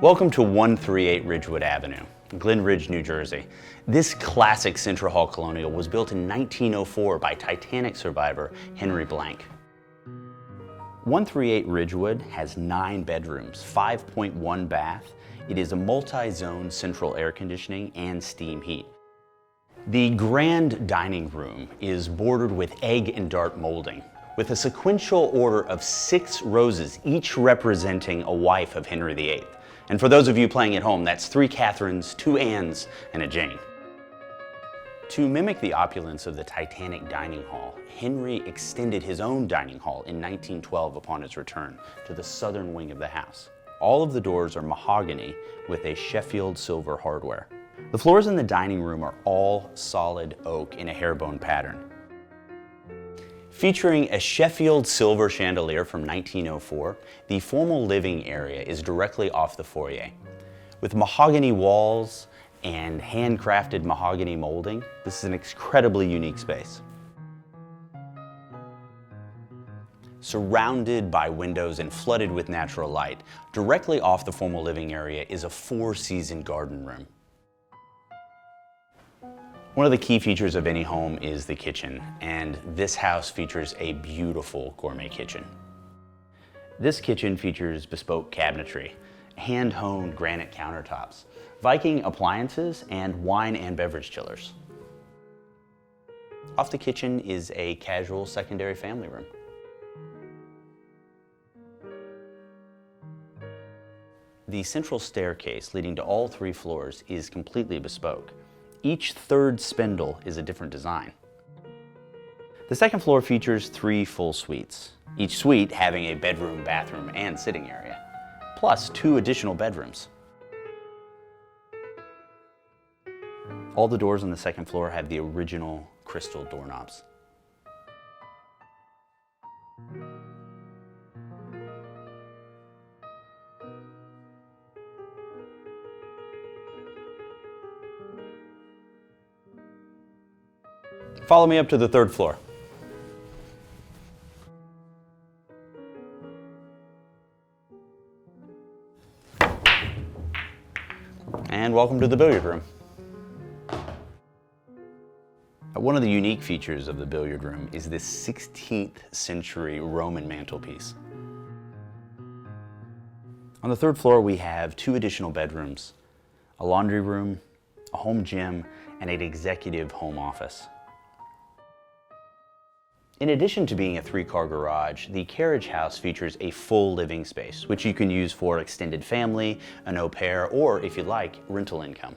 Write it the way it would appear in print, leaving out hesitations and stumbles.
Welcome to 138 Ridgewood Avenue, Glen Ridge, New Jersey. This classic Central Hall colonial was built in 1904 by Titanic survivor Henry Blank. 138 Ridgewood has 9 bedrooms, 5.1 bath. It is a multi-zone central air conditioning and steam heat. The grand dining room is bordered with egg and dart molding, with a sequential order of 6 roses, each representing a wife of Henry VIII. And for those of you playing at home, that's 3 Catherines, 2 Annes, and a Jane. To mimic the opulence of the Titanic dining hall, Henry extended his own dining hall in 1912 upon his return to the southern wing of the house. All of the doors are mahogany with a Sheffield silver hardware. The floors in the dining room are all solid oak in a herringbone pattern. Featuring a Sheffield silver chandelier from 1904, the formal living area is directly off the foyer. With mahogany walls and handcrafted mahogany molding, this is an incredibly unique space. Surrounded by windows and flooded with natural light, directly off the formal living area is a 4-season garden room. One of the key features of any home is the kitchen, and this house features a beautiful gourmet kitchen. This kitchen features bespoke cabinetry, hand-honed granite countertops, Viking appliances, and wine and beverage chillers. Off the kitchen is a casual secondary family room. The central staircase leading to all 3 floors is completely bespoke. Each third spindle is a different design. The second floor features 3 full suites, each suite having a bedroom, bathroom, and sitting area, plus 2 additional bedrooms. All the doors on the second floor have the original crystal doorknobs. Follow me up to the 3rd floor. And welcome to the billiard room. One of the unique features of the billiard room is this 16th century Roman mantelpiece. On the 3rd floor, we have 2 additional bedrooms, a laundry room, a home gym, and an executive home office. In addition to being a 3-car garage, the carriage house features a full living space, which you can use for extended family, an au pair, or if you like, rental income.